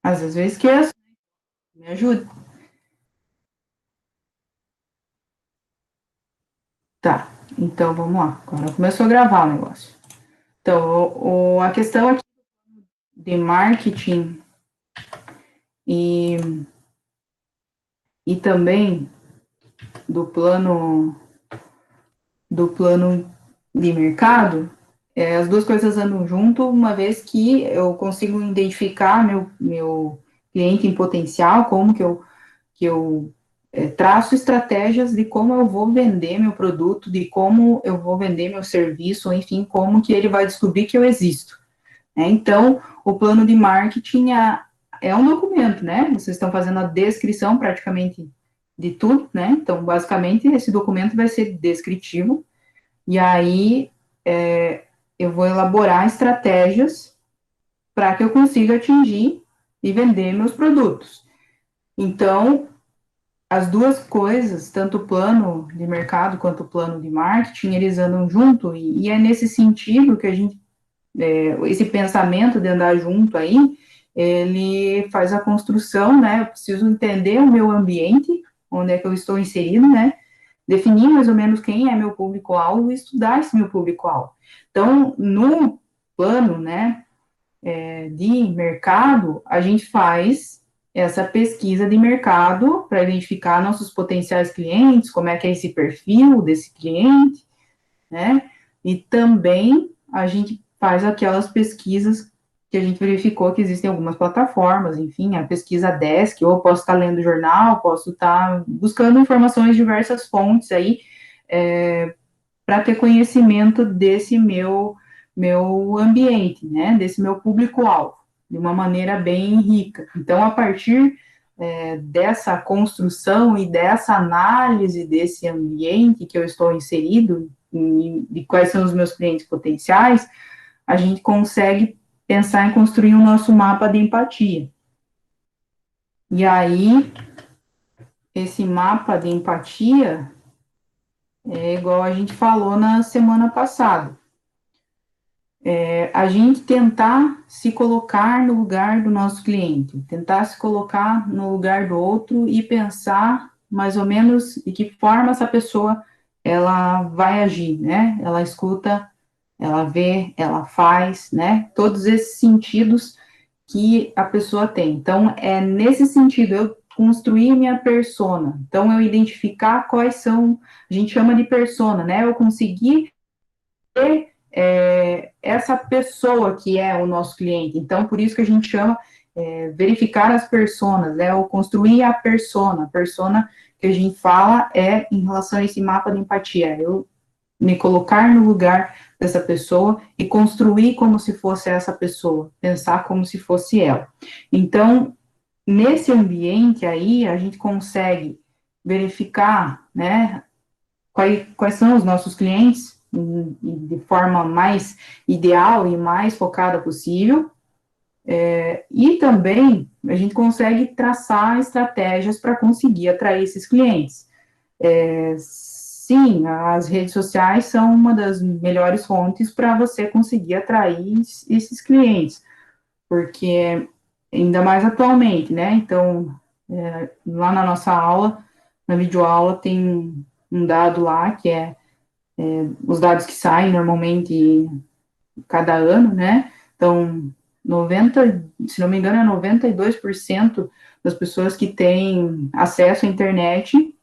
Às vezes eu esqueço, me ajuda. Tá, então vamos lá. Agora começou a gravar o negócio. Então, a questão aqui de marketing e, e também do plano de mercado, as duas coisas andam junto, uma vez que eu consigo identificar meu cliente em potencial, como que eu traço estratégias de como eu vou vender meu produto, de como eu vou vender meu serviço, enfim, como que ele vai descobrir que eu existo. Né? Então, o plano de marketing é um documento, né? Vocês estão fazendo a descrição praticamente de tudo, né? Então, basicamente, esse documento vai ser descritivo, e aí eu vou elaborar estratégias para que eu consiga atingir e vender meus produtos. Então, as duas coisas, tanto o plano de mercado quanto o plano de marketing, eles andam junto, e é nesse sentido que a gente, esse pensamento de andar junto aí, ele faz a construção, né? Eu preciso entender o meu ambiente, onde é que eu estou inserido, né? Definir mais ou menos quem é meu público-alvo e estudar esse meu público-alvo. Então, no plano, né, de mercado, a gente faz essa pesquisa de mercado para identificar nossos potenciais clientes, como é que é esse perfil desse cliente, né? E também a gente faz aquelas pesquisas que a gente verificou que existem algumas plataformas, enfim, a pesquisa Desk, ou eu posso estar lendo jornal, posso estar buscando informações de diversas fontes aí, para ter conhecimento desse meu ambiente, né, desse meu público-alvo, de uma maneira bem rica. Então, a partir dessa construção e dessa análise desse ambiente que eu estou inserido, de quais são os meus clientes potenciais, a gente consegue pensar em construir o nosso mapa de empatia. E aí, esse mapa de empatia é igual a gente falou na semana passada. A gente tentar se colocar no lugar do nosso cliente, tentar se colocar no lugar do outro e pensar mais ou menos de que forma essa pessoa ela vai agir, né? Ela escuta, ela vê, ela faz, né? Todos esses sentidos que a pessoa tem. Então, é nesse sentido, eu construir minha persona. Então, eu identificar quais são, a gente chama de persona, né? Eu conseguir ter essa pessoa que é o nosso cliente. Então, por isso que a gente chama verificar as personas, né? Ou construir a persona. A persona que a gente fala é em relação a esse mapa de empatia. Eu me colocar no lugar dessa pessoa e construir como se fosse essa pessoa, pensar como se fosse ela. Então, nesse ambiente aí, a gente consegue verificar, né, quais são os nossos clientes de forma mais ideal e mais focada possível, e também a gente consegue traçar estratégias para conseguir atrair esses clientes. Sim, as redes sociais são uma das melhores fontes para você conseguir atrair esses clientes, porque ainda mais atualmente, né? Então, lá na nossa aula, na videoaula, tem um dado lá que é os dados que saem normalmente cada ano, né? Então, 90, se não me engano, é 92% das pessoas que têm acesso à internet,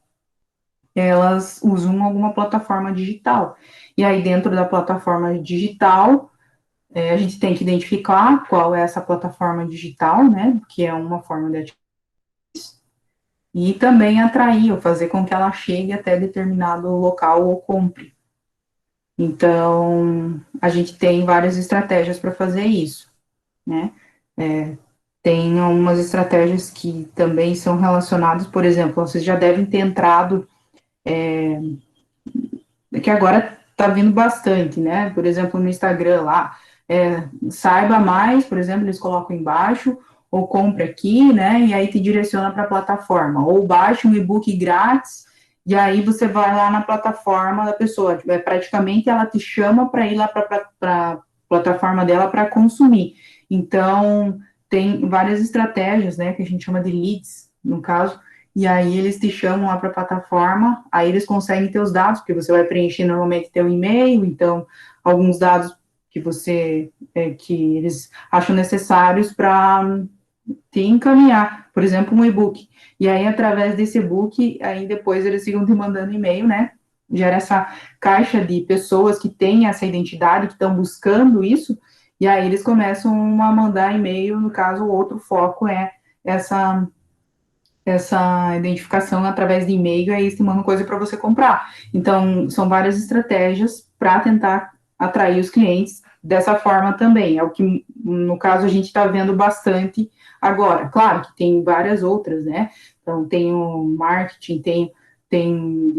elas usam alguma plataforma digital. E aí, dentro da plataforma digital, a gente tem que identificar qual é essa plataforma digital, né? Que é uma forma de atividade, e também atrair, ou fazer com que ela chegue até determinado local ou compre. Então, a gente tem várias estratégias para fazer isso, né? Tem algumas estratégias que também são relacionadas, por exemplo, vocês já devem ter entrado, que agora está vindo bastante, né? Por exemplo, no Instagram lá, saiba mais, por exemplo, eles colocam embaixo, ou compre aqui, né? E aí te direciona para a plataforma, ou baixe um e-book grátis, e aí você vai lá na plataforma da pessoa, praticamente ela te chama para ir lá para a plataforma dela para consumir. Então, tem várias estratégias, né, que a gente chama de leads, no caso, e aí eles te chamam lá para a plataforma, aí eles conseguem ter os dados, porque você vai preencher normalmente teu e-mail, então, alguns dados que que eles acham necessários para te encaminhar, por exemplo, um e-book. E aí, através desse e-book, aí depois eles ficam te mandando e-mail, né? Gera essa caixa de pessoas que têm essa identidade, que estão buscando isso, e aí eles começam a mandar e-mail, no caso, o outro foco é essa essa identificação através de e-mail, aí eles te mandam coisa para você comprar. Então, são várias estratégias para tentar atrair os clientes dessa forma também. É o que, no caso, a gente está vendo bastante agora. Claro que tem várias outras, né? Então, tem o marketing, tem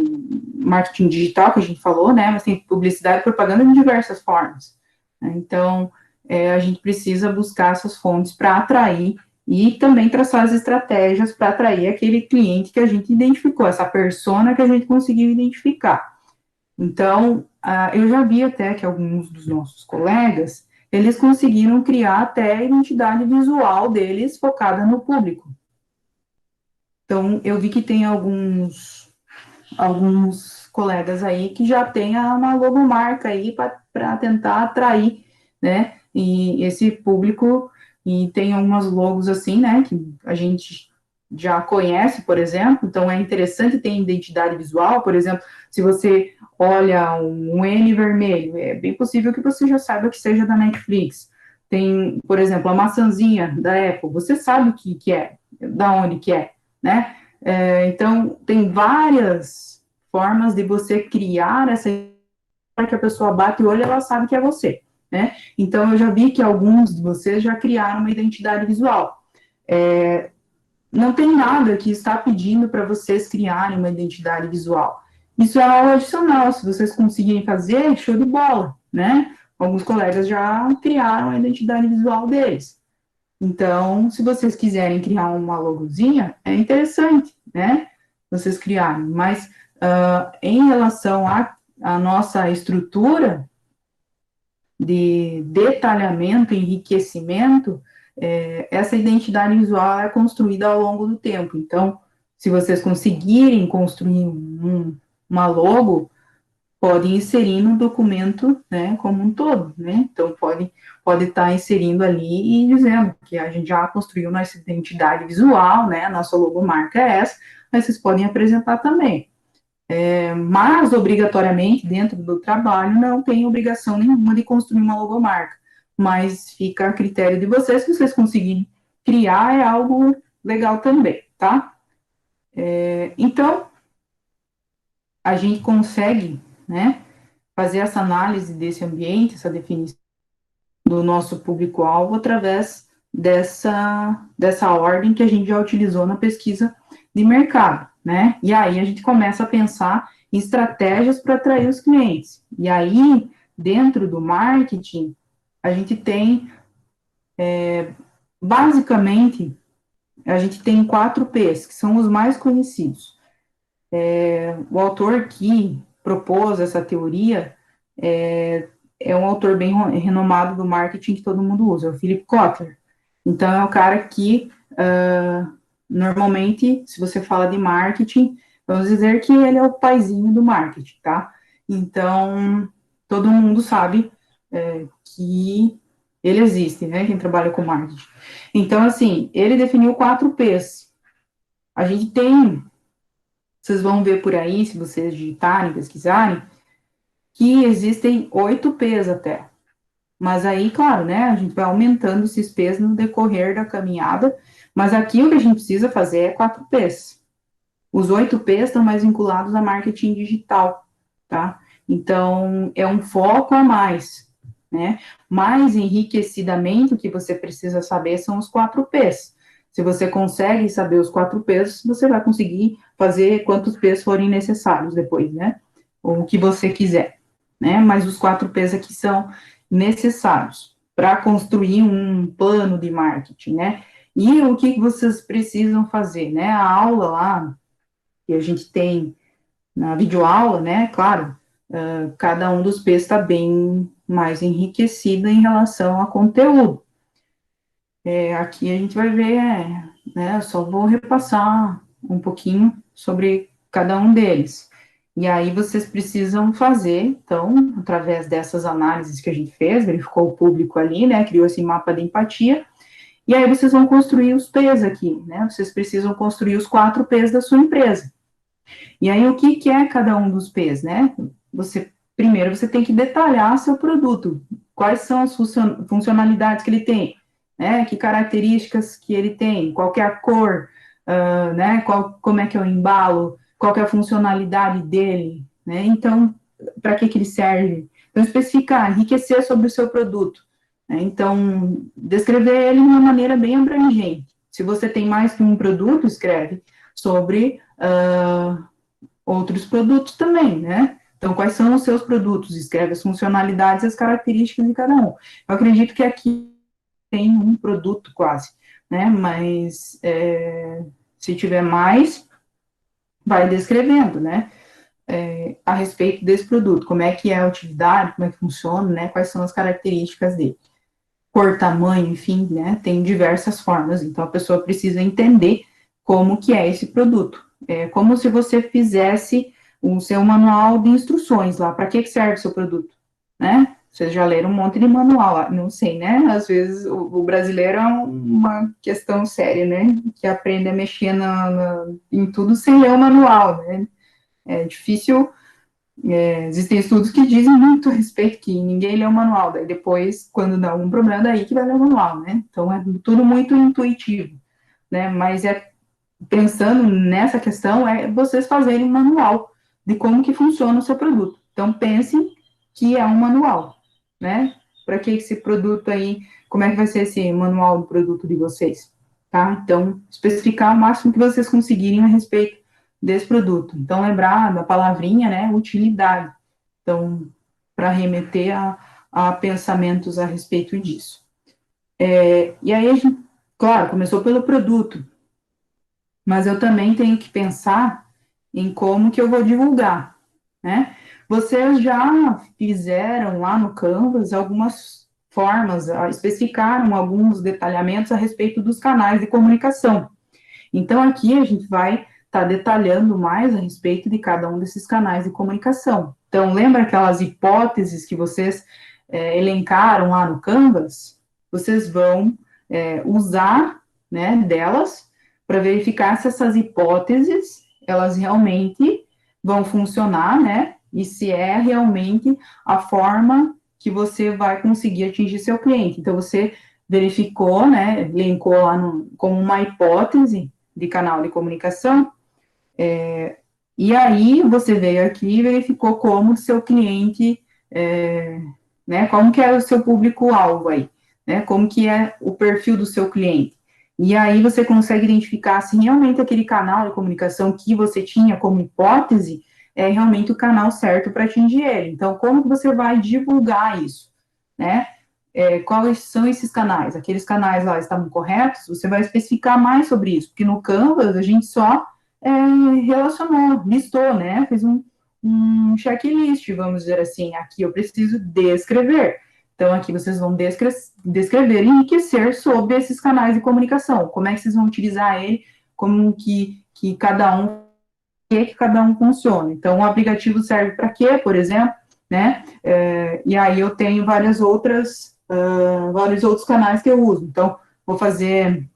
marketing digital, que a gente falou, né? Mas tem publicidade e propaganda de diversas formas. Né? Então, a gente precisa buscar essas fontes para atrair e também traçar as estratégias para atrair aquele cliente que a gente identificou, essa persona que a gente conseguiu identificar. Então, eu já vi até que alguns dos nossos colegas, eles conseguiram criar até a identidade visual deles focada no público. Então, eu vi que tem alguns colegas aí que já tem uma logomarca aí para tentar atrair, né, e esse público, e tem algumas logos assim, né, que a gente já conhece, por exemplo, então é interessante ter identidade visual, por exemplo, se você olha um N vermelho, é bem possível que você já saiba que seja da Netflix. Tem, por exemplo, a maçãzinha da Apple, você sabe o que é, da onde que é, né? Então, tem várias formas de você criar essa para que a pessoa bate o olho e ela sabe que é você, né? Então, eu já vi que alguns de vocês já criaram uma identidade visual. Não tem nada que está pedindo para vocês criarem uma identidade visual. Isso é algo adicional, se vocês conseguirem fazer, show de bola, né? Alguns colegas já criaram a identidade visual deles. Então, se vocês quiserem criar uma logozinha, é interessante, né? Vocês criarem. Mas, em relação à nossa estrutura de detalhamento, enriquecimento, essa identidade visual é construída ao longo do tempo. Então, se vocês conseguirem construir uma logo, podem inserir no documento, né, como um todo, né? Então, pode estar inserindo ali e dizendo que a gente já construiu nossa identidade visual, né? A nossa logomarca é essa, mas vocês podem apresentar também. Mas, obrigatoriamente, dentro do trabalho, não tem obrigação nenhuma de construir uma logomarca, mas fica a critério de vocês, se vocês conseguirem criar, é algo legal também, tá? Então, a gente consegue, né, fazer essa análise desse ambiente, essa definição do nosso público-alvo através dessa ordem que a gente já utilizou na pesquisa de mercado, né? E aí a gente começa a pensar em estratégias para atrair os clientes. E aí, dentro do marketing, a gente tem, basicamente, a gente tem 4 P's, que são os mais conhecidos. O autor que propôs essa teoria é um autor bem renomado do marketing que todo mundo usa, o Philip Kotler. Então, é o cara que, normalmente, se você fala de marketing, vamos dizer que ele é o paizinho do marketing, tá? Então, todo mundo sabe que ele existe, né? Quem trabalha com marketing. Então, assim, ele definiu 4 P's. A gente tem, vocês vão ver por aí, se vocês digitarem, pesquisarem, que existem 8 P's até. Mas aí, claro, né, a gente vai aumentando esses P's no decorrer da caminhada, mas aqui o que a gente precisa fazer é 4 P's. Os 8 P's estão mais vinculados a marketing digital, tá? Então, é um foco a mais, né? Mais enriquecidamente, o que você precisa saber são os 4 P's. Se você consegue saber os 4 P's, você vai conseguir fazer quantos P's forem necessários depois, né? Ou o que você quiser, né? Mas os 4 P's aqui são necessários para construir um plano de marketing, né? E o que vocês precisam fazer, né? A aula lá que a gente tem na videoaula, né? Claro, cada um dos P's está bem mais enriquecido em relação a conteúdo. Aqui a gente vai ver, né, eu só vou repassar um pouquinho sobre cada um deles. E aí vocês precisam fazer, então, através dessas análises que a gente fez, verificou o público ali, né, criou esse mapa de empatia, e aí vocês vão construir os P's aqui, né, vocês precisam construir os 4 P's da sua empresa. E aí o que é cada um dos P's, né? Primeiro você tem que detalhar seu produto, quais são as funcionalidades que ele tem, né? Que características que ele tem, qual é a cor, né? Como é que é o embalo, qual é a funcionalidade dele, né? Então, para que ele serve? Então, especificar, enriquecer sobre o seu produto, né? Então, descrever ele de uma maneira bem abrangente. Se você tem mais que um produto, escreve sobre outros produtos também, né? Então, quais são os seus produtos? Escreve as funcionalidades e as características de cada um. Eu acredito que aqui tem um produto quase, né? Mas se tiver mais, vai descrevendo, né? A respeito desse produto, como é que é a utilidade, como é que funciona, né? Quais são as características dele. Cor, tamanho, enfim, né? Tem diversas formas. Então, a pessoa precisa entender como que é esse produto. É como se você fizesse o seu manual de instruções lá. Para que serve o seu produto, né? Vocês já leram um monte de manual, não sei, né? Às vezes o brasileiro é uma questão séria, né? Que aprende a mexer em tudo sem ler o manual, né? É difícil. Existem estudos que dizem muito a respeito que ninguém lê o manual, daí depois, quando dá algum problema, daí que vai ler o manual, né? Então é tudo muito intuitivo, né? Mas pensando nessa questão, vocês fazerem um manual de como que funciona o seu produto. Então pensem que é um manual, né? Para que esse produto aí, como é que vai ser esse manual do produto de vocês, tá? Então, especificar o máximo que vocês conseguirem a respeito desse produto. Então, lembrar da palavrinha, né, utilidade. Então, para remeter a pensamentos a respeito disso. E aí, a gente, claro, começou pelo produto, mas eu também tenho que pensar em como que eu vou divulgar, né? Vocês já fizeram lá no Canvas algumas formas, especificaram alguns detalhamentos a respeito dos canais de comunicação. Então, aqui a gente vai estar detalhando mais a respeito de cada um desses canais de comunicação. Então, lembra aquelas hipóteses que vocês elencaram lá no Canvas? Vocês vão usar, né, delas para verificar se essas hipóteses, elas realmente vão funcionar, né, e se é realmente a forma que você vai conseguir atingir seu cliente. Então, você verificou, né, elencou lá como uma hipótese de canal de comunicação, e aí você veio aqui e verificou como o seu cliente, né, como que é o seu público-alvo aí, né, como que é o perfil do seu cliente. E aí você consegue identificar se realmente aquele canal de comunicação que você tinha como hipótese é realmente o canal certo para atingir ele. Então, como que você vai divulgar isso, né? Quais são esses canais? Aqueles canais lá estavam corretos? Você vai especificar mais sobre isso, porque no Canvas a gente só relacionou, listou, né? Fez um checklist, vamos dizer assim. Aqui eu preciso descrever. Então, aqui vocês vão descrever e enriquecer sobre esses canais de comunicação. Como é que vocês vão utilizar ele, como que cada um, que cada um funciona. Então, o aplicativo serve para quê, por exemplo, né? E aí eu tenho vários outros canais que eu uso. Então, vou fazer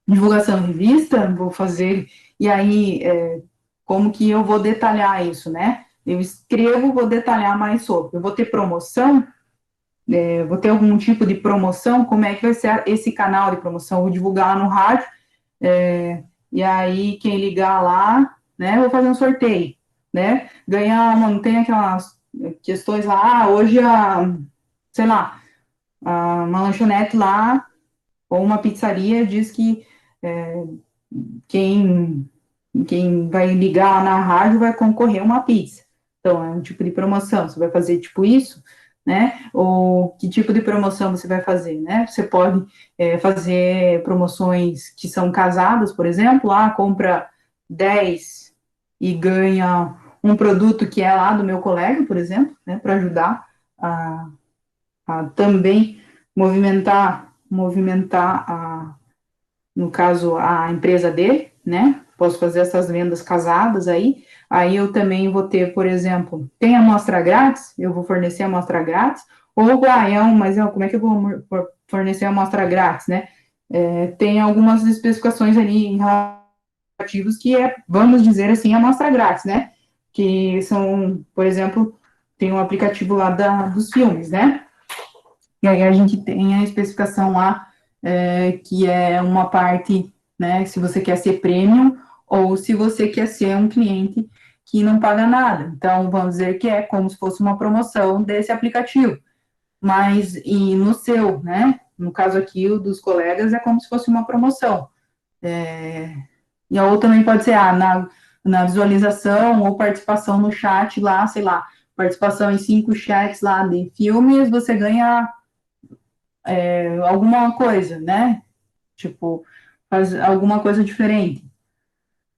divulgação em revista, vou fazer, e aí, como que eu vou detalhar isso, né? Eu escrevo, vou detalhar mais sobre. Eu vou ter promoção, vou ter algum tipo de promoção, como é que vai ser esse canal de promoção? Eu vou divulgar no rádio, e aí quem ligar lá, né, eu vou fazer um sorteio, né? Ganhar, não tem aquelas questões lá, hoje sei lá, uma lanchonete lá, ou uma pizzaria diz que quem, quem vai ligar na rádio vai concorrer a uma pizza. Então, é um tipo de promoção. Você vai fazer tipo isso, né? Ou que tipo de promoção você vai fazer, né? Você pode fazer promoções que são casadas, por exemplo, compra 10 e ganha um produto que é lá do meu colega, por exemplo, né? Para ajudar a também movimentar movimentar no caso, a empresa dele, né? Posso fazer essas vendas casadas aí eu também vou ter, por exemplo, tem amostra grátis, eu vou fornecer amostra grátis, ou, como é que eu vou fornecer amostra grátis, né? Tem algumas especificações ali em aplicativos que vamos dizer assim, amostra grátis, né? Que são, por exemplo, tem um aplicativo lá dos filmes, né? E aí a gente tem a especificação lá, que é uma parte, né, se você quer ser premium ou se você quer ser um cliente que não paga nada. Então, vamos dizer que é como se fosse uma promoção desse aplicativo. Mas, e no seu, né, no caso aqui, o dos colegas, é como se fosse uma promoção. E a outra também pode ser, na visualização ou participação no chat lá, sei lá, participação em 5 chats lá de filmes, você ganha alguma coisa, né? Tipo, faz alguma coisa diferente.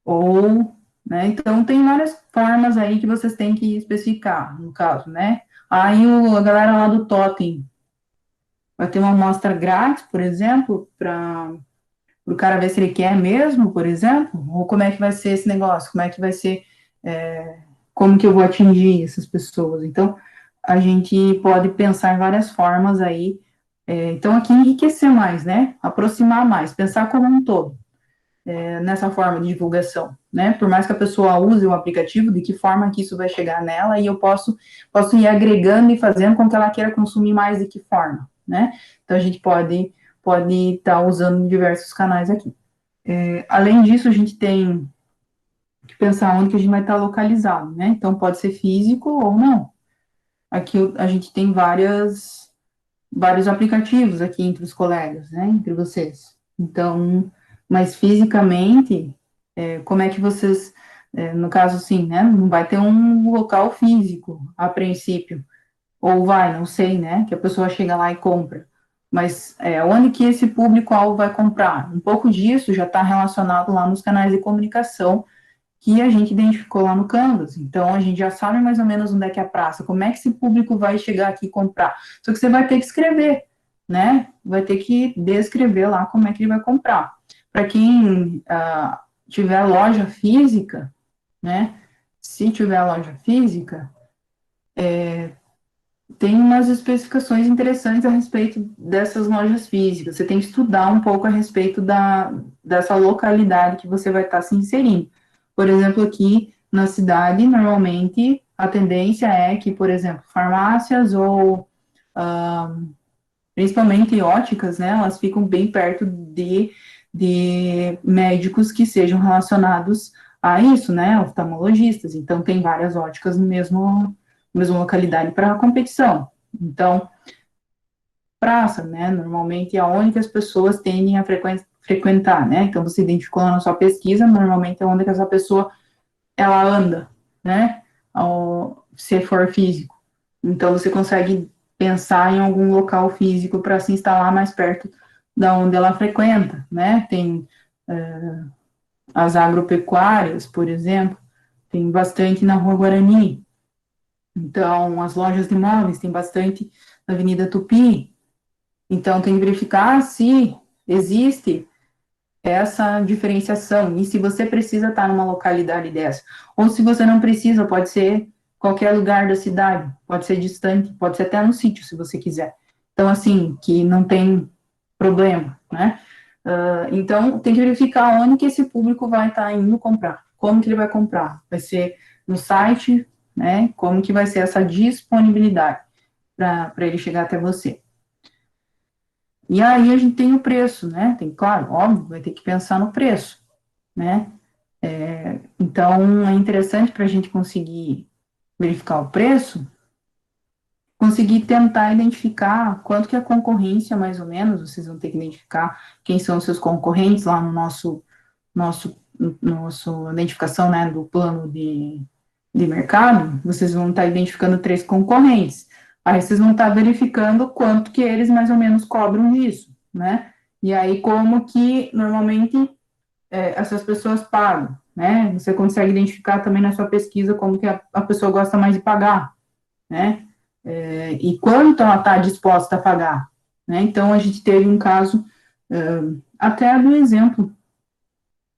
Ou, né? Então, tem várias formas aí que vocês têm que especificar, no caso, né? Aí a galera lá do Totem vai ter uma amostra grátis, por exemplo, para o cara ver se ele quer mesmo, por exemplo, ou como é que vai ser esse negócio, como é que vai ser, como que eu vou atingir essas pessoas. Então, a gente pode pensar em várias formas aí. Então, aqui enriquecer mais, né? Aproximar mais, pensar como um todo, nessa forma de divulgação, né? Por mais que a pessoa use o aplicativo, de que forma que isso vai chegar nela, e eu posso ir agregando e fazendo com que ela queira consumir mais de que forma, né? Então, a gente pode estar usando diversos canais aqui. Além disso, a gente tem que pensar onde que a gente vai estar localizado, né? Então, pode ser físico ou não. Aqui a gente tem vários aplicativos aqui entre os colegas, né, entre vocês. Então, mas fisicamente, como é que vocês, no caso, sim, né, não vai ter um local físico a princípio, ou vai, não sei, né, que a pessoa chega lá e compra. Mas onde que esse público-alvo vai comprar? Um pouco disso já está relacionado lá nos canais de comunicação que a gente identificou lá no Canvas. Então, a gente já sabe mais ou menos onde é que é a praça, como é que esse público vai chegar aqui e comprar. Só que você vai ter que escrever, né? Vai ter que descrever lá como é que ele vai comprar. Para quem tiver loja física, né? Se tiver loja física, tem umas especificações interessantes a respeito dessas lojas físicas. Você tem que estudar um pouco a respeito dessa localidade que você vai estar se inserindo. Por exemplo, aqui na cidade, normalmente a tendência é que, por exemplo, farmácias ou principalmente óticas, né, elas ficam bem perto de médicos que sejam relacionados a isso, né, oftalmologistas. Então, tem várias óticas no mesma localidade para a competição. Então, praça, né, normalmente é onde que as pessoas tendem a frequentar, né, então você identificou lá na sua pesquisa, normalmente é onde que essa pessoa, ela anda, né, se for físico. Então, você consegue pensar em algum local físico para se instalar mais perto da onde ela frequenta, né, tem as agropecuárias, por exemplo, tem bastante na Rua Guarani. Então, as lojas de imóveis tem bastante na Avenida Tupi. Então, tem que verificar se existe essa diferenciação e se você precisa estar numa localidade dessa. Ou se você não precisa, pode ser qualquer lugar da cidade, pode ser distante, pode ser até no sítio, se você quiser. Então, assim, que não tem problema, né? Então, tem que verificar onde que esse público vai estar indo comprar, como que ele vai comprar. Vai ser no site, né? Como que vai ser essa disponibilidade para ele chegar até você. E aí a gente tem o preço, né? Tem, claro, óbvio, vai ter que pensar no preço, né? Então, é interessante para a gente conseguir verificar o preço, conseguir tentar identificar quanto que a concorrência, mais ou menos, vocês vão ter que identificar quem são os seus concorrentes lá no nosso identificação, né, do plano de mercado, vocês vão estar identificando 3 concorrentes. Aí vocês vão estar verificando quanto que eles mais ou menos cobram disso, né? E aí como que normalmente essas pessoas pagam, né? Você consegue identificar também na sua pesquisa como que a pessoa gosta mais de pagar, né? E quanto ela está disposta a pagar. né? Então, a gente teve um caso, até do exemplo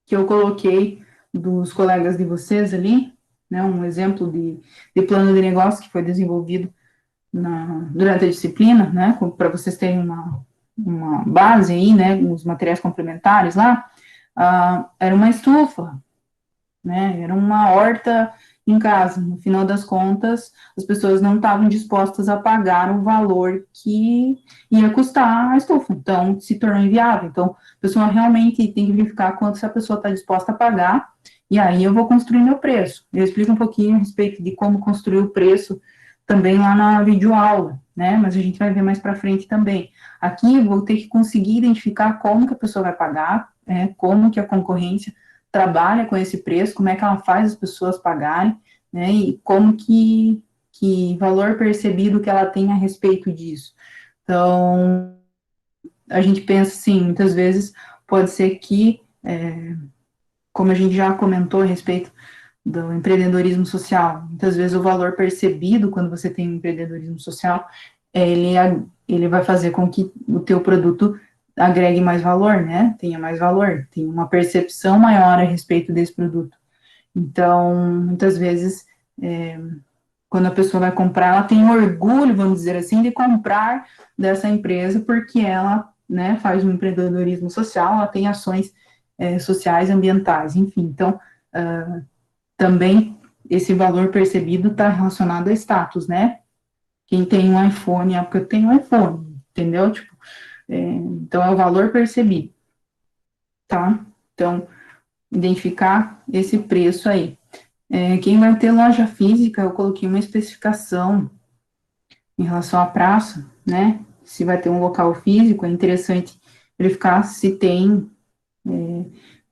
que eu coloquei dos colegas de vocês ali, né, um exemplo de plano de negócio que foi desenvolvido durante a disciplina, né, para vocês terem uma base aí, né, os materiais complementares lá, era uma estufa, né? Era uma horta em casa. No final das contas, as pessoas não estavam dispostas a pagar o valor que ia custar a estufa. Então, se tornou inviável. Então, a pessoa realmente tem que verificar quanto essa pessoa está disposta a pagar, e aí eu vou construir meu preço. Eu explico um pouquinho a respeito de como construir o preço também lá na videoaula, né? Mas a gente vai ver mais para frente também. Aqui eu vou ter que conseguir identificar como que a pessoa vai pagar, como que a concorrência trabalha com esse preço, como é que ela faz as pessoas pagarem, né, e como que valor percebido que ela tem a respeito disso. Então, a gente pensa assim, muitas vezes pode ser que, como a gente já comentou a respeito do empreendedorismo social, muitas vezes o valor percebido quando você tem um empreendedorismo social, ele vai fazer com que o teu produto agregue mais valor, né? Tenha mais valor, tenha uma percepção maior a respeito desse produto. Então, muitas vezes, quando a pessoa vai comprar, ela tem orgulho, vamos dizer assim, de comprar dessa empresa, porque ela, né, faz um empreendedorismo social, ela tem ações sociais, ambientais, enfim. Então, também esse valor percebido está relacionado a status, né? Quem tem um iPhone, é porque eu tenho um iPhone, entendeu? Tipo, então, é o valor percebido, tá? Então, identificar esse preço aí. Quem vai ter loja física, eu coloquei uma especificação em relação à praça, né? Se vai ter um local físico, é interessante verificar se tem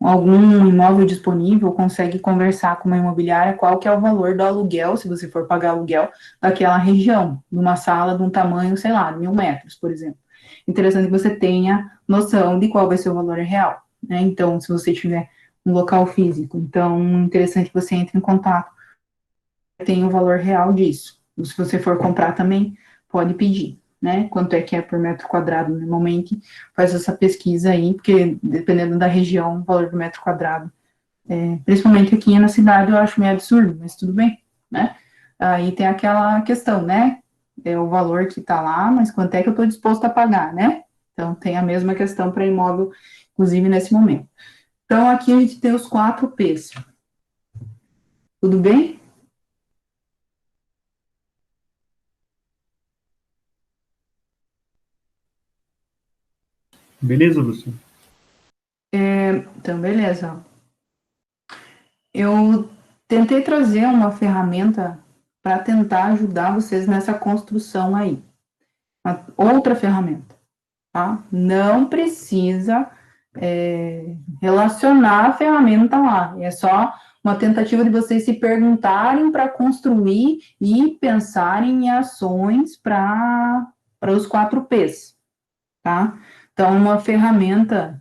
algum imóvel disponível, consegue conversar com uma imobiliária qual que é o valor do aluguel, se você for pagar aluguel, daquela região, numa sala de um tamanho, sei lá, 1.000 metros, por exemplo. Interessante que você tenha noção de qual vai ser o valor real, né? Então, se você tiver um local físico, então, interessante que você entre em contato, tem o valor real disso. Se você for comprar também, pode pedir, né? Quanto é que é por metro quadrado normalmente, faz essa pesquisa aí, porque dependendo da região, o valor do metro quadrado, principalmente aqui na cidade, eu acho meio absurdo, mas tudo bem, né? Aí tem aquela questão, né? É o valor que está lá, mas quanto é que eu estou disposto a pagar, né? Então, tem a mesma questão para imóvel, inclusive nesse momento. Então, aqui a gente tem os 4 P's. Tudo bem? Beleza, Lúcio? Então, beleza. Eu tentei trazer uma ferramenta para tentar ajudar vocês nessa construção aí. Outra ferramenta, tá? Não precisa relacionar a ferramenta lá. É só uma tentativa de vocês se perguntarem para construir e pensarem em ações para os 4 P's, tá? Então, uma ferramenta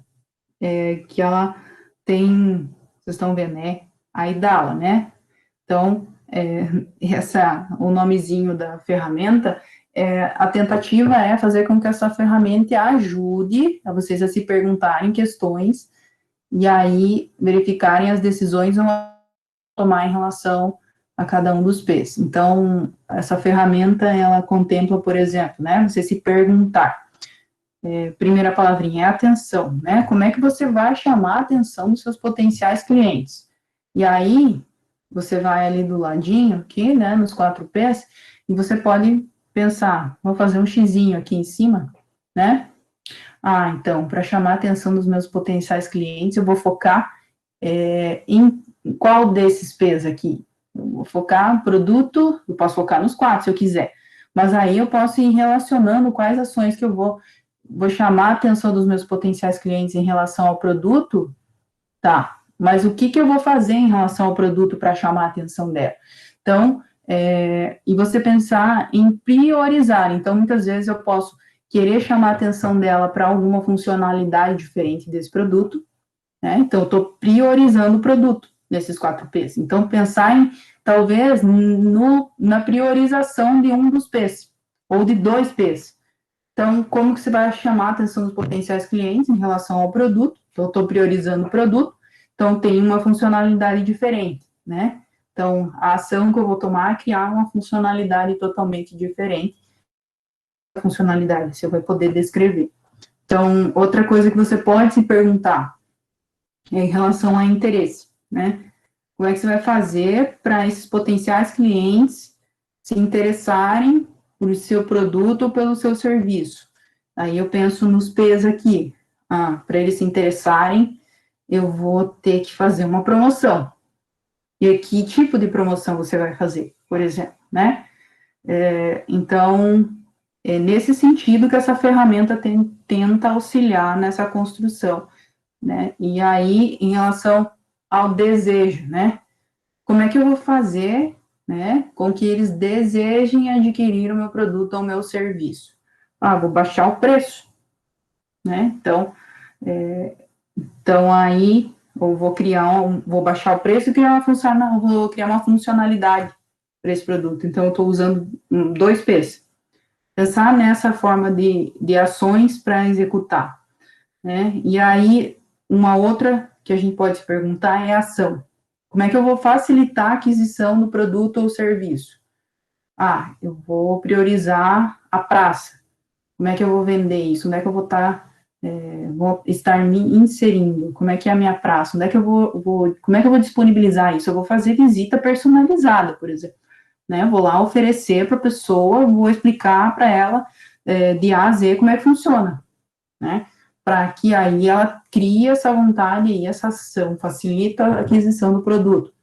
que ela tem, vocês estão vendo, né? A Idala, né? Então, o nomezinho da ferramenta, a tentativa é fazer com que essa ferramenta ajude a vocês a se perguntarem questões e aí verificarem as decisões a tomar em relação a cada um dos P's. Então, essa ferramenta, ela contempla, por exemplo, né, você se perguntar, primeira palavrinha é atenção, né, como é que você vai chamar a atenção dos seus potenciais clientes? E aí, você vai ali do ladinho, aqui, né, nos 4 P's, e você pode pensar, vou fazer um xizinho aqui em cima, né? Então, para chamar a atenção dos meus potenciais clientes, eu vou focar em qual desses P's aqui? Eu vou focar produto, eu posso focar nos 4 se eu quiser, mas aí eu posso ir relacionando quais ações que eu vou chamar a atenção dos meus potenciais clientes em relação ao produto. Tá, mas o que que eu vou fazer em relação ao produto para chamar a atenção dela? Então, e você pensar em priorizar. Então, muitas vezes eu posso querer chamar a atenção dela para alguma funcionalidade diferente desse produto, né? Então, eu estou priorizando o produto nesses 4 P's. Então, pensar em, talvez, na priorização de um dos P's, ou de 2 P's. Então, como que você vai chamar a atenção dos potenciais clientes em relação ao produto? Então, eu estou priorizando o produto, então tem uma funcionalidade diferente, né? Então, a ação que eu vou tomar é criar uma funcionalidade totalmente diferente da funcionalidade, você vai poder descrever. Então, outra coisa que você pode se perguntar é em relação a interesse, né? Como é que você vai fazer para esses potenciais clientes se interessarem por seu produto ou pelo seu serviço? Aí eu penso nos P's aqui. Para eles se interessarem, eu vou ter que fazer uma promoção. E que tipo de promoção você vai fazer, por exemplo, né? Então, é nesse sentido que essa ferramenta tenta auxiliar nessa construção, né? E aí, em relação ao desejo, né? Como é que eu vou fazer, né, com que eles desejem adquirir o meu produto ou o meu serviço? Vou baixar o preço, né? Então aí eu vou vou baixar o preço e vou criar uma funcionalidade para esse produto. Então eu estou usando dois P's. Pensar nessa forma de ações para executar, né? E aí uma outra que a gente pode se perguntar é a ação. Como é que eu vou facilitar a aquisição do produto ou serviço? Eu vou priorizar a praça. Como é que eu vou vender isso? Onde é que eu vou estar me inserindo? Como é que é a minha praça? Onde é que como é que eu vou disponibilizar isso? Eu vou fazer visita personalizada, por exemplo, né? Eu vou lá oferecer para a pessoa, vou explicar para ela de A a Z como é que funciona, né? Para que aí ela crie essa vontade e essa ação, facilita a aquisição do produto.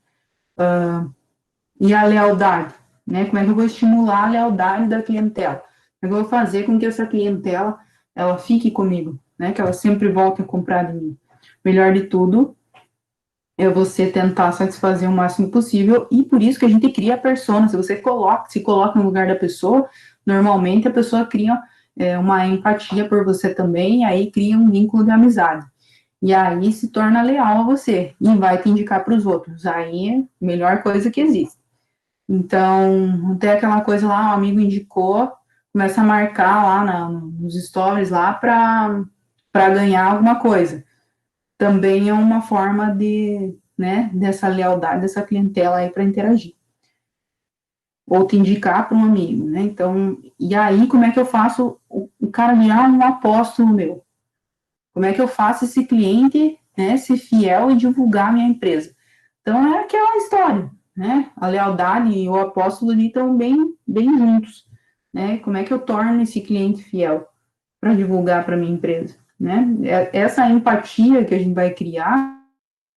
E a lealdade, né? Como é que eu vou estimular a lealdade da clientela? Eu vou fazer com que essa clientela ela fique comigo, né? Que ela sempre volte a comprar de mim. Melhor de tudo é você tentar satisfazer o máximo possível e por isso que a gente cria a persona. Se você se coloca no lugar da pessoa, normalmente a pessoa cria uma empatia por você também, e aí cria um vínculo de amizade. E aí se torna leal a você e vai te indicar para os outros. Aí é a melhor coisa que existe. Então, não tem aquela coisa lá, o amigo indicou, começa a marcar lá nos stories lá para ganhar alguma coisa. Também é uma forma né, dessa lealdade, dessa clientela aí para interagir. Ou te indicar para um amigo, né? Então, e aí como é que eu faço o cara virar um apóstolo meu? Como é que eu faço esse cliente, né, ser fiel e divulgar a minha empresa? Então, é aquela história, né? A lealdade e o apóstolo ali estão bem juntos, né? Como é que eu torno esse cliente fiel para divulgar para minha empresa, né? Essa empatia que a gente vai criar,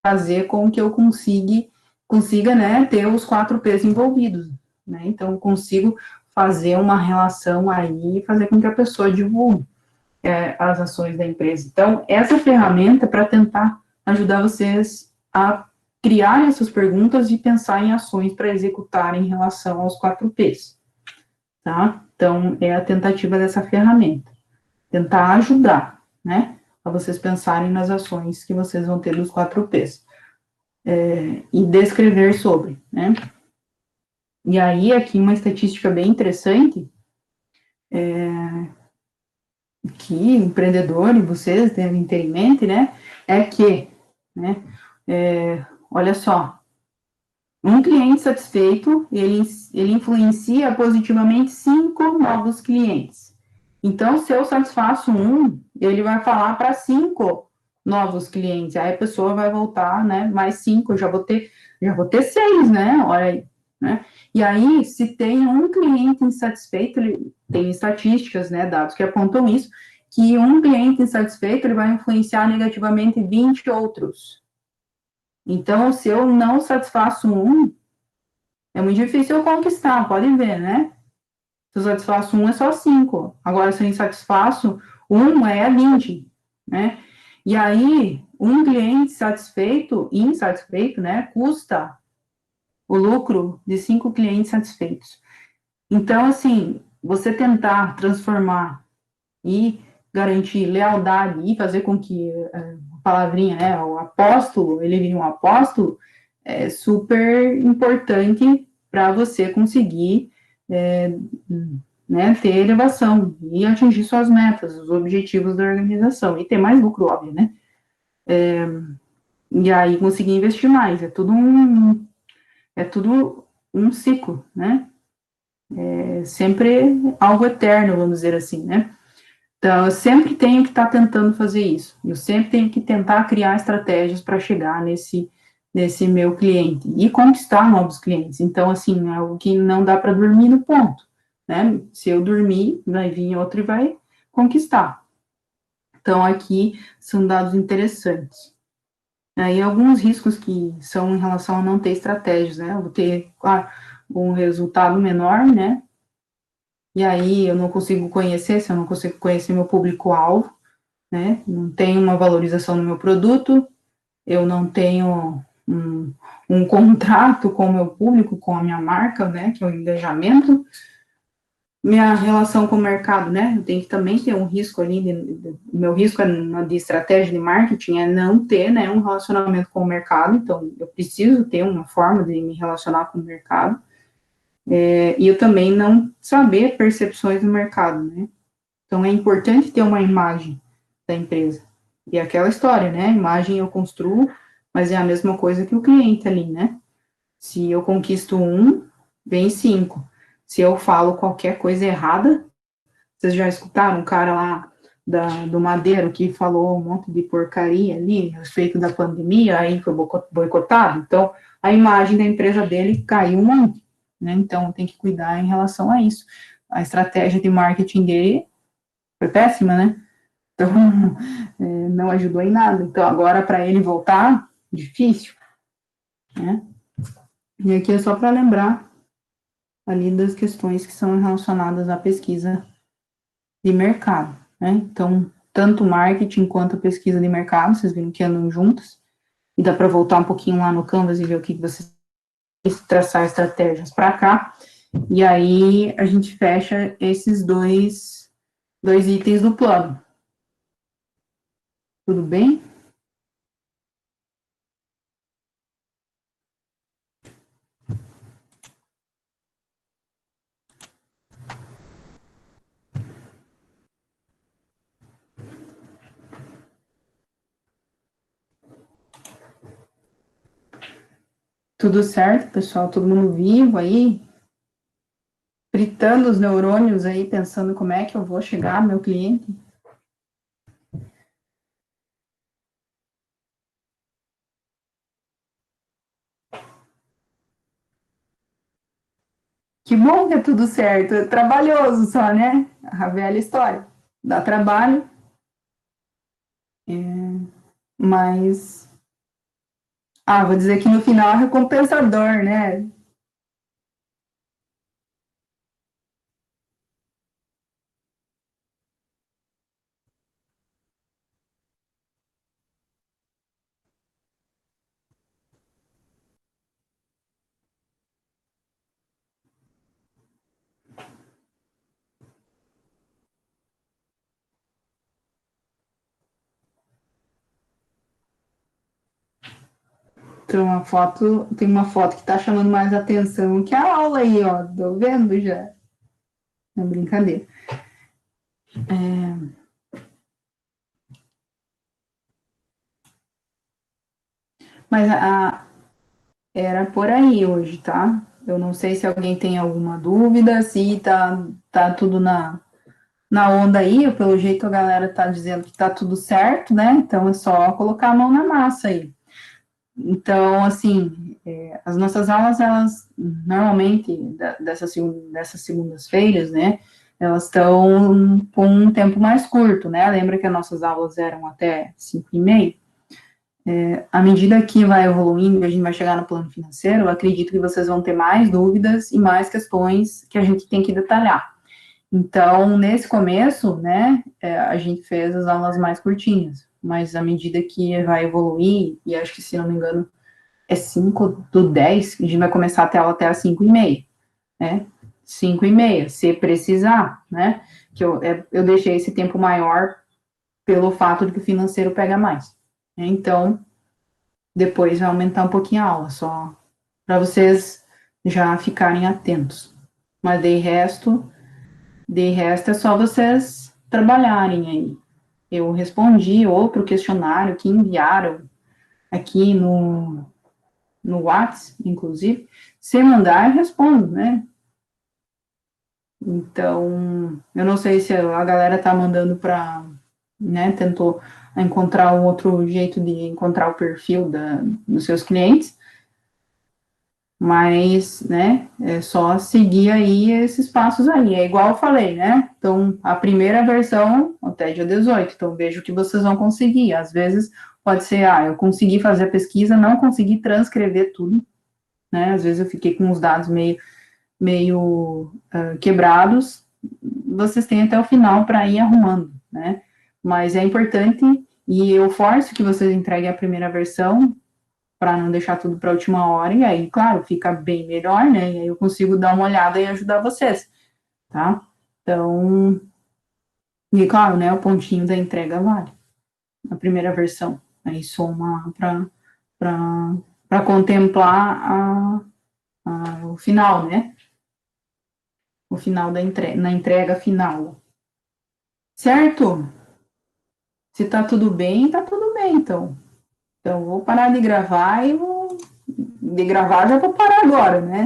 fazer com que eu consiga, né, ter os 4 P's envolvidos, né? Então, eu consigo fazer uma relação aí e fazer com que a pessoa divulgue as ações da empresa. Então, essa ferramenta é para tentar ajudar vocês a criar essas perguntas e pensar em ações para executar em relação aos 4 P's, tá? Então, é a tentativa dessa ferramenta, tentar ajudar, né, a vocês pensarem nas ações que vocês vão ter dos 4 P's, e descrever sobre, né? E aí, aqui uma estatística bem interessante, que empreendedor e vocês devem ter em mente, né, é que, né, olha só, um cliente satisfeito, ele influencia positivamente 5 novos clientes. Então, se eu satisfaço um, ele vai falar para 5 novos clientes. Aí a pessoa vai voltar, né? Mais 5, já vou ter 6, né? Olha aí, né? E aí, se tem um cliente insatisfeito, tem estatísticas, né? Dados que apontam isso, que um cliente insatisfeito ele vai influenciar negativamente 20 outros. Então, se eu não satisfaço um, é muito difícil eu conquistar, pode ver, né? Se eu satisfaço um, é só 5. Agora, se eu insatisfaço um, é 20, né? E aí, um cliente insatisfeito, né, custa o lucro de 5 clientes satisfeitos. Então, assim, você tentar transformar e garantir lealdade e fazer com que a palavrinha, né, o apóstolo, ele vire um apóstolo, é super importante para você conseguir né, ter elevação e atingir suas metas, os objetivos da organização, e ter mais lucro, óbvio, né? E aí conseguir investir mais. É tudo um ciclo, né? É sempre algo eterno, vamos dizer assim, né? Então, eu sempre tenho que estar tentando fazer isso. Eu sempre tenho que tentar criar estratégias para chegar nesse meu cliente e conquistar novos clientes. Então, assim, é algo que não dá para dormir no ponto, né? Se eu dormir, vai vir outro e vai conquistar. Então, aqui são dados interessantes. Aí, alguns riscos que são em relação a não ter estratégias, né? Eu vou ter, claro, um resultado menor, né? E aí eu não consigo conhecer, se eu não consigo conhecer meu público-alvo, né? Não tenho uma valorização no meu produto, eu não tenho um contrato com o meu público, com a minha marca, né? Que é o engajamento. Minha relação com o mercado, né? Eu tenho que também ter um risco ali, meu risco de estratégia de marketing é não ter, né, um relacionamento com o mercado, então eu preciso ter uma forma de me relacionar com o mercado, e eu também não saber percepções do mercado, né? Então é importante ter uma imagem da empresa. E é aquela história, né? A imagem eu construo, mas é a mesma coisa que o cliente ali, né? Se eu conquisto um, vem cinco. Se eu falo qualquer coisa errada, vocês já escutaram um cara lá do Madeiro que falou um monte de porcaria ali a respeito da pandemia, aí foi boicotado? Então, a imagem da empresa dele caiu um monte, né? Então, tem que cuidar em relação a isso. A estratégia de marketing dele foi péssima, né? Então, não ajudou em nada. Então, agora, para ele voltar, difícil, né? E aqui é só para lembrar ali das questões que são relacionadas à pesquisa de mercado, né? Então, tanto o marketing quanto a pesquisa de mercado, vocês viram que andam juntas, e dá para voltar um pouquinho lá no Canvas e ver o que vocês traçar estratégias para cá, e aí a gente fecha esses dois itens do plano. Tudo bem? Tudo certo, pessoal? Todo mundo vivo aí? Fritando os neurônios aí, pensando como é que eu vou chegar ao meu cliente? Que bom que é tudo certo. É trabalhoso só, né? A velha história. Dá trabalho, mas... Ah, vou dizer que no final é recompensador, né? Tem uma foto que tá chamando mais atenção que a aula aí, ó. Tô vendo já. É brincadeira. Mas era por aí hoje, tá? Eu não sei se alguém tem alguma dúvida, se tá tudo na onda aí, pelo jeito a galera tá dizendo que tá tudo certo, né? Então é só colocar a mão na massa aí. Então, assim, as nossas aulas, elas, normalmente, dessas segundas-feiras, né, elas estão com um tempo mais curto, né? Lembra que as nossas aulas eram até 5h30? À medida que vai evoluindo, a gente vai chegar no plano financeiro, eu acredito que vocês vão ter mais dúvidas e mais questões que a gente tem que detalhar. Então, nesse começo, né, a gente fez as aulas mais curtinhas, mas à medida que vai evoluir, e acho que, se não me engano, é 5 do 10, a gente vai começar a tela até às 5h30, né? 5h30, se precisar, né? Que eu deixei esse tempo maior pelo fato de que o financeiro pega mais. Então, depois vai aumentar um pouquinho a aula, só para vocês já ficarem atentos. Mas de resto, De resto, é só vocês trabalharem aí. Eu respondi outro questionário que enviaram aqui no WhatsApp, inclusive. Se mandar, eu respondo, né? Então, eu não sei se a galera tá mandando para, né, tentou encontrar um outro jeito de encontrar o perfil dos seus clientes, mas, né, é só seguir aí esses passos aí. É igual eu falei, né? Então, a primeira versão até dia 18, então vejo que vocês vão conseguir. Às vezes pode ser, eu consegui fazer a pesquisa, não consegui transcrever tudo, né? Às vezes eu fiquei com os dados meio quebrados, vocês têm até o final para ir arrumando, né? Mas é importante, e eu forço que vocês entreguem a primeira versão, para não deixar tudo para a última hora, e aí, claro, fica bem melhor, né? E aí eu consigo dar uma olhada e ajudar vocês, tá? Então, e claro, né, o pontinho da entrega vale, a primeira versão. Aí soma para contemplar o final, né? O final da entrega, na entrega final. Certo? Se tá tudo bem, então. Então, vou parar de gravar e vou. De gravar já vou parar agora, né?